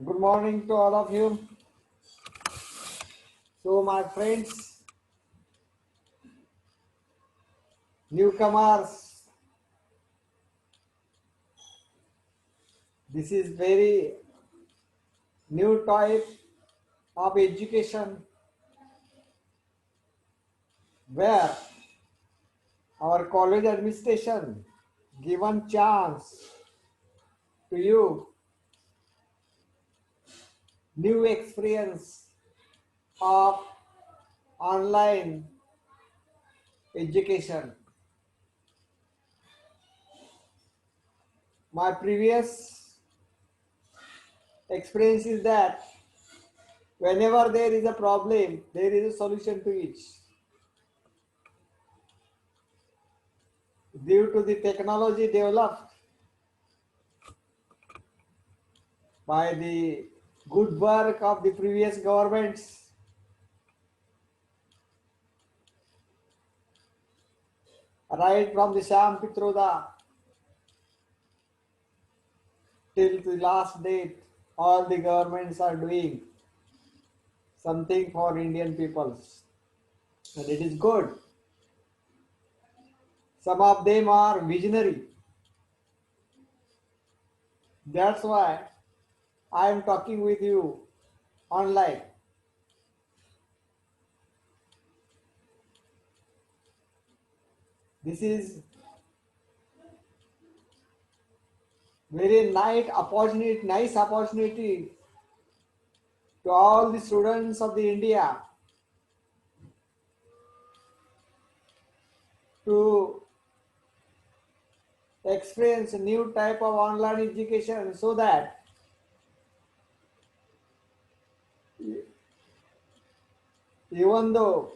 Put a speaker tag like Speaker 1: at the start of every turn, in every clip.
Speaker 1: Good morning to all of you. So, my friends, newcomers, this is very new type of education where our college administration given chance to you new experience of online education. My previous experience is that whenever there is a problem, there is a solution to it. Due to the technology developed by the good work of the previous governments, right from the Sham Pitroda till the last date, all the governments are doing something for Indian peoples. And it is good. Some of them are visionary. That's why I am talking with you online. This is very nice opportunity to all the students of the India to experience a new type of online education so that even though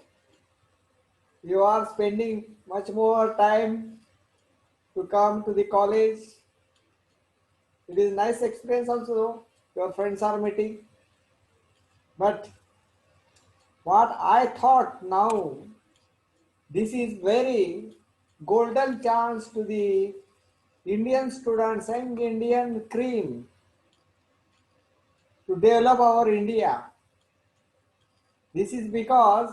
Speaker 1: you are spending much more time to come to the college, it is nice experience also, your friends are meeting. But what I thought now, this is very golden chance to the Indian students and Indian cream to develop our India. This is because,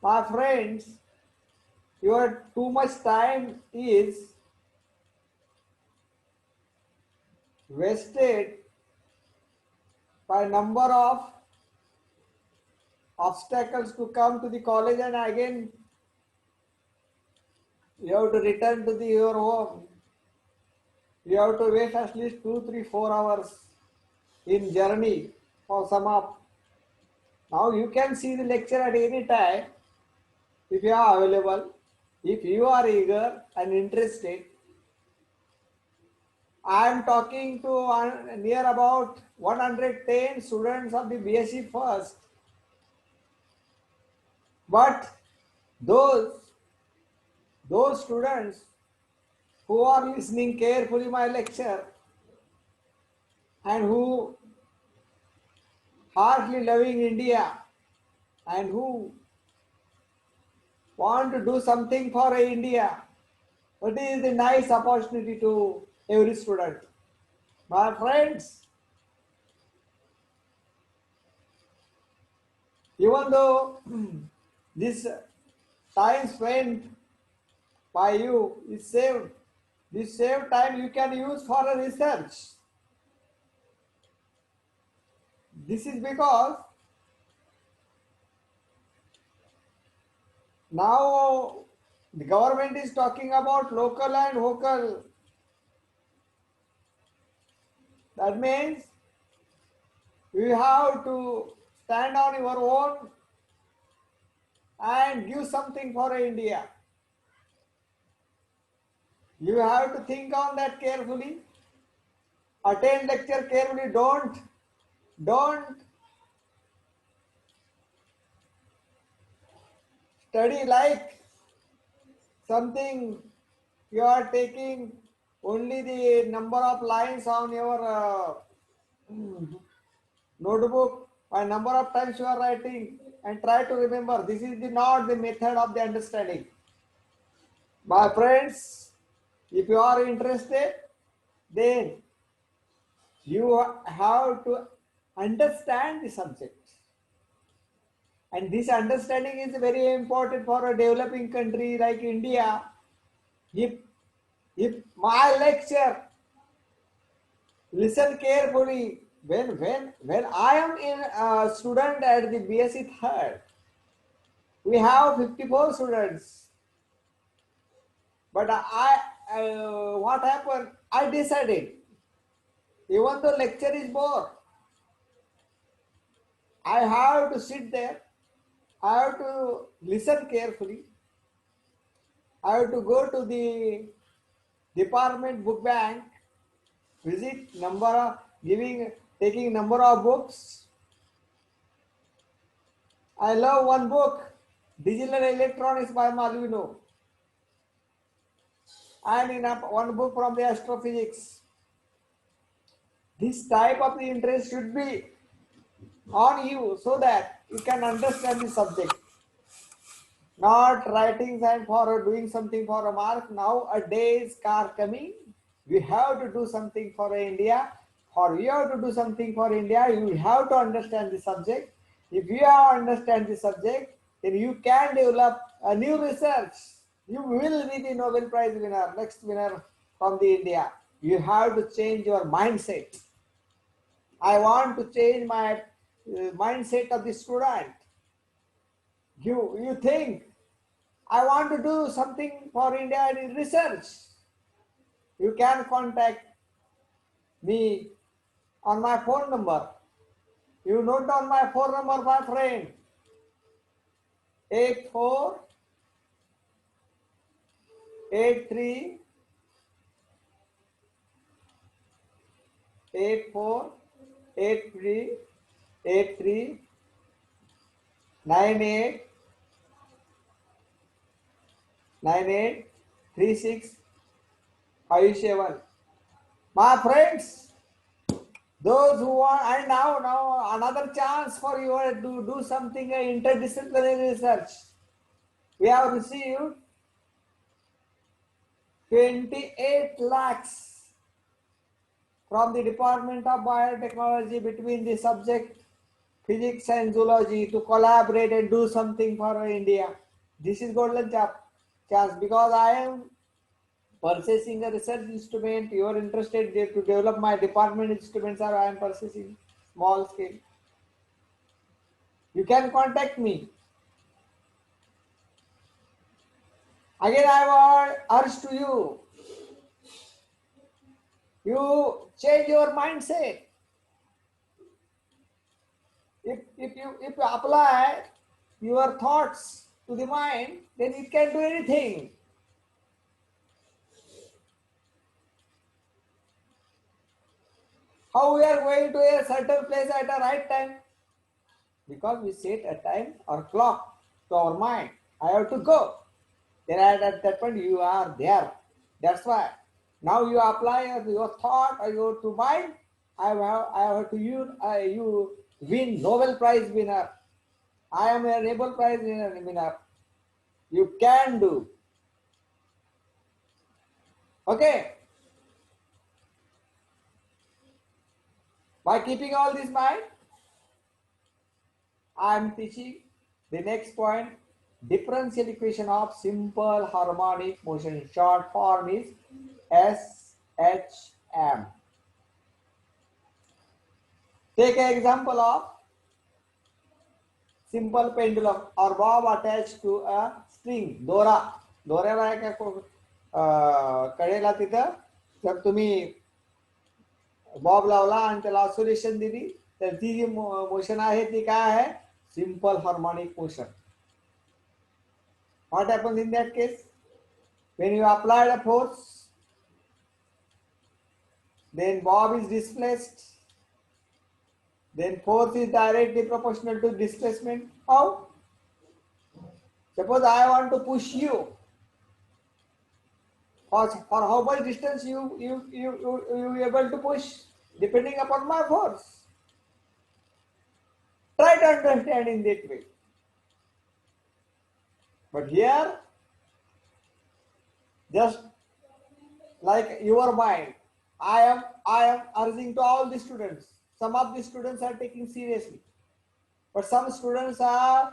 Speaker 1: my friends, your too much time is wasted by number of obstacles to come to the college, and again you have to return to your home. You have to wait at least 2, 3, 4 hours in journey for some up. Now you can see the lecture at any time if you are available, if you are eager and interested. I am talking to near about 110 students of the BSc first, but those those students who are listening carefully my lecture and who heartily loving India and who want to do something for India. It is a nice opportunity to every student. My friends, even though this time spent by you is saved, this saved time you can use for a research. This is because now the government is talking about local and vocal. That means you have to stand on your own and give something for India. You have to think on that carefully. Attend lecture carefully. Don't study like something you are taking only the number of lines on your notebook and number of times you are writing and try to remember. This is not the method of the understanding. My friends, if you are interested, then You have to understand the subject. And this understanding is very important for a developing country like India. If, if my lecture, listen carefully, when I am in a student at the BSc third, we have 54 students. But what happened? I decided, even though lecture is bore, I have to sit there. I have to listen carefully. I have to go to the department book bank, visit number of taking number of books. I love one book, Digital Electronics by Malvino, and in one book from the astrophysics. This type of the interest should be on you so that you can understand the subject. Not writing and for doing something for a mark. Nowadays are coming. We have to do something for India. For you have to do something for India, you have to understand the subject. If you have understand the subject, then you can develop a new research. You will be the Nobel Prize winner, next winner from the India. You have to change your mindset. I want to change my mindset of the student. You think I want to do something for India in research. You can contact me on my phone number. You note down my phone number, my friend. 84 83 84 83 83 98 98 36 57. My friends, those who want, and now another chance for you to do something interdisciplinary research. We have received 28 lakhs from the Department of Biotechnology between the subject physics and zoology to collaborate and do something for India. This is golden chance because I am purchasing a research instrument. You are interested to develop my department instruments, or I am purchasing small scale. You can contact me. Again, I will urge to you. You change your mindset. If you apply your thoughts to the mind, then it can do anything. How we are going to a certain place at a right time? Because we set a time or clock to our mind. I have to go. Then at that point you are there. That's why. Now you apply your thought or your to mind. I have to you win Nobel Prize winner. I am a Nobel Prize winner. You can do. Okay. By keeping all this in mind, I am teaching the next point, differential equation of simple harmonic motion. Short form is SHM. Take an example of simple pendulum or bob attached to a string. दोऱ्याला कडेला तिथं जर तुम्ही Bob लावला आणि त्याला oscillation दिली तर ती जी मोशन आहे ती काय आहे? Simple harmonic motion. What happens in that case? When you apply a force, then bob is displaced. Then force is directly proportional to displacement. How? Suppose I want to push you. For how much distance you able to push, depending upon my force. Try to understand in that way. But here, just like your mind, I am urging to all the students. Some of the students are taking seriously, but some students are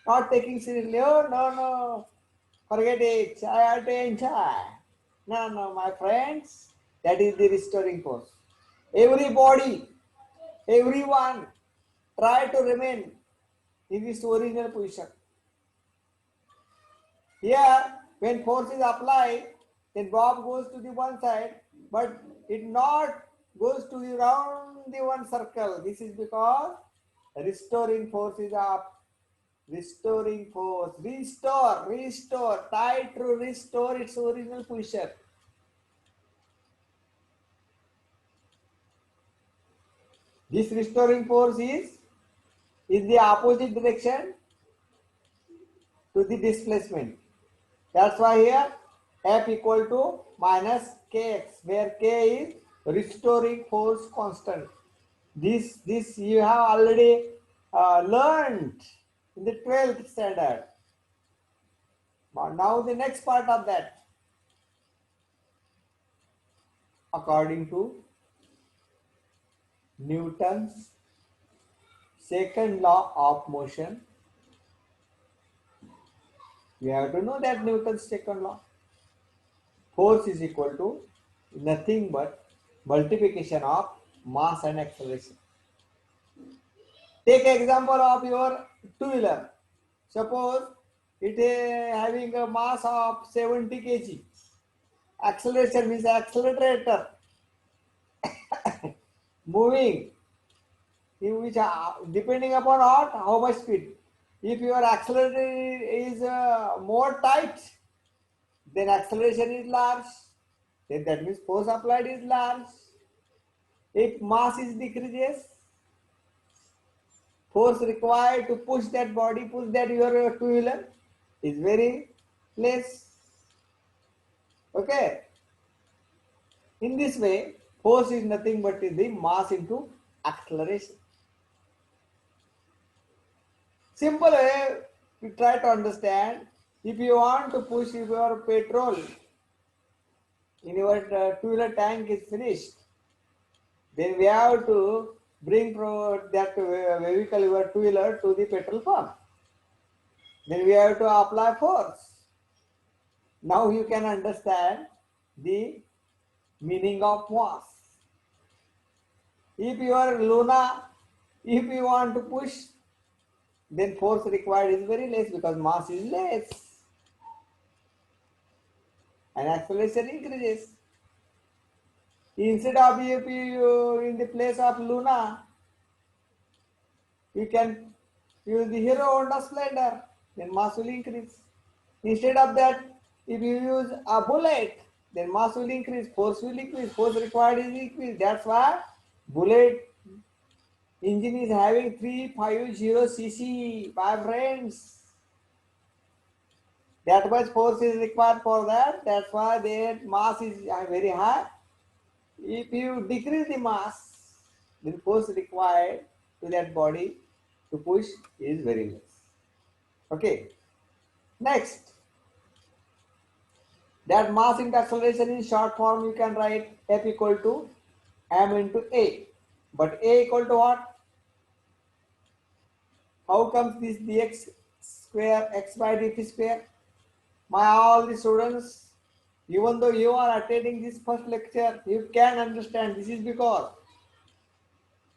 Speaker 1: not taking seriously. Oh no no, forget it. I have to enjoy. No no, my friends, that is the restoring force. Everybody, everyone, try to remain in this original position. Here, when force is applied, then bob goes to the one side, but it not goes to the round the one circle. This is because restoring force is up. Restoring force. Restore. Try to restore its original position. This restoring force is in the opposite direction to the displacement. That's why here F equal to minus Kx, where K is restoring force constant. This you have already learned in the 12th standard. Now the next part of that, according to Newton's second law of motion, you have to know that Newton's second law. Force is equal to nothing but multiplication of mass and acceleration. Take example of your two-wheeler. Suppose it is having a mass of 70 kg. Acceleration means accelerator moving in which depending upon what, how much speed. If your accelerator is more tight, then acceleration is large. Then that means force applied is large. If mass is decreases, force required to push that body, push that your two-wheeler is very less. Okay. In this way, force is nothing but the mass into acceleration. Simple way to try to understand. If you want to push your petrol in your two-wheeler tank is finished, then we have to bring that vehicle, your two-wheeler, to the petrol pump. Then we have to apply force. Now you can understand the meaning of mass. If your Luna, if you want to push, then force required is very less because mass is less and acceleration increases. Instead of if you in the place of Luna, you can use the Hero Honda Splendor, then mass will increase. Instead of that, if you use a Bullet, then mass will increase, force will increase, force required is increase. That's why Bullet engine is having 350 cc, my friends. That much force is required for that. That's why their mass is very high. If you decrease the mass, then force required to that body to push is very less. Okay. Next, that mass into acceleration in short form you can write F equal to m into a. But a equal to what? How comes this dx square x by dt square? My all the students, even though you are attending this first lecture, you can understand this is because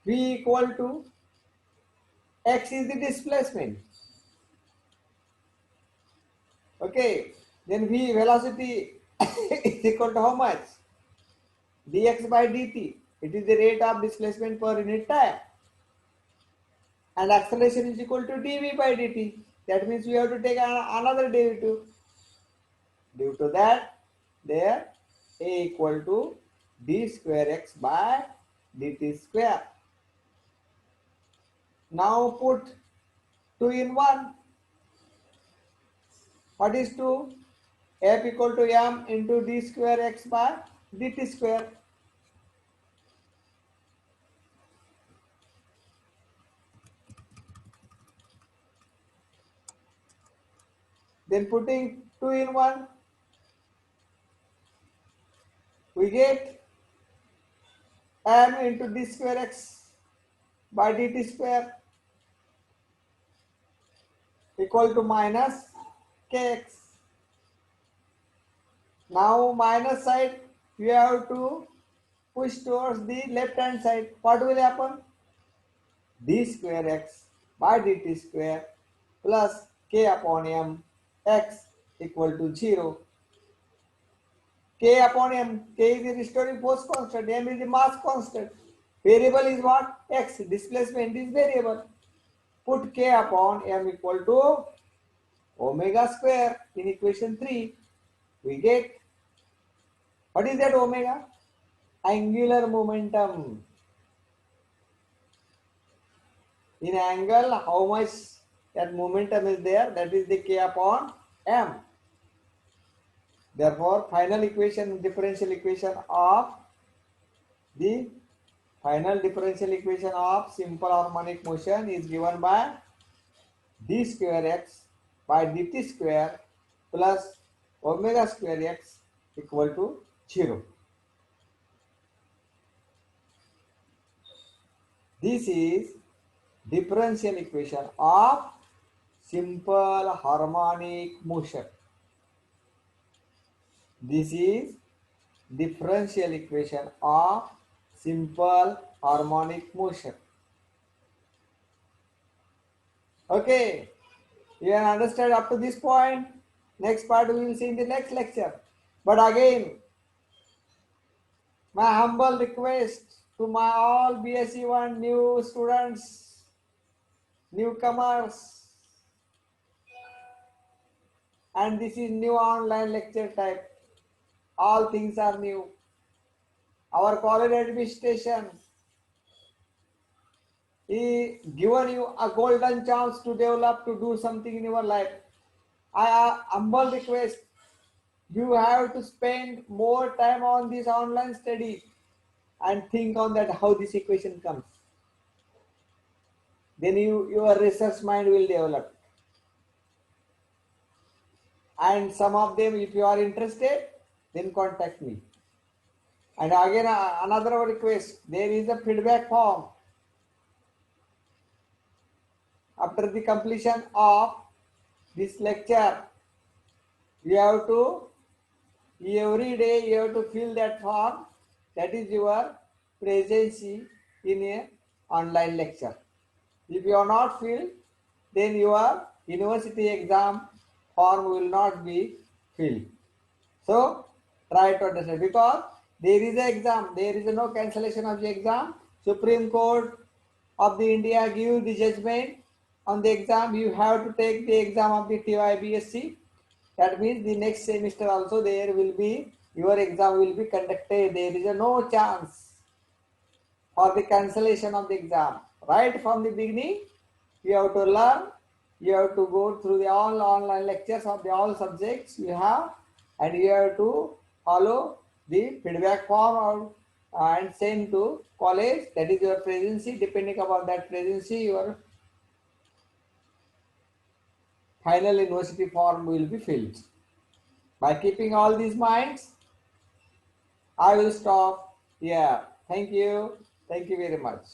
Speaker 1: v equal to x is the displacement. Okay, then v velocity is equal to how much? Dx by dt. It is the rate of displacement per unit time. And acceleration is equal to dv by dt. That means we have to take another derivative. Due to that, there a equal to d square x by dt square. Now put 2 in 1. What is 2? F equal to m into d square x by dt square. Then putting 2 in 1, we get m into d square x by dt square equal to minus kx. Now minus side you have to push towards the left hand side. What will happen? D square x by dt square plus k upon m x equal to 0. K upon m, k is the restoring force constant, m is the mass constant. Variable is what? X, displacement is variable. Put k upon m equal to omega square in equation 3. We get, what is that omega? Angular momentum. In angle, how much that momentum is there? That is the k upon m. Therefore, final equation, differential equation of the final differential equation of simple harmonic motion is given by d square x by dt square plus omega square x equal to 0. This is differential equation of simple harmonic motion. This is differential equation of simple harmonic motion. Okay, you can understand up to this point. Next part we will see in the next lecture. But again, my humble request to my all BSc 1 new students, newcomers, and this is new online lecture type. All things are new. Our college administration is given you a golden chance to develop, to do something in your life. I humble request, you have to spend more time on this online study and think on that how this equation comes. Then your research mind will develop. And some of them, if you are interested, then contact me. And again, another request, there is a feedback form. After the completion of this lecture, you have to, every day you have to fill that form. That is your presence in a online lecture. If you are not filled, then your university exam form will not be filled. So try to understand, because there is an exam, there is no cancellation of the exam. Supreme Court of the India give the judgment on the exam. You have to take the exam of the TYBSc. That means the next semester also there will be, your exam will be conducted. There is no chance for the cancellation of the exam. Right from the beginning, you have to learn, you have to go through the all online lectures of the all subjects you have, and you have to follow the feedback form and send to college. That is your presidency. Depending upon that presidency, your final university form will be filled. By keeping all these minds, I will stop here. Thank you. Thank you very much.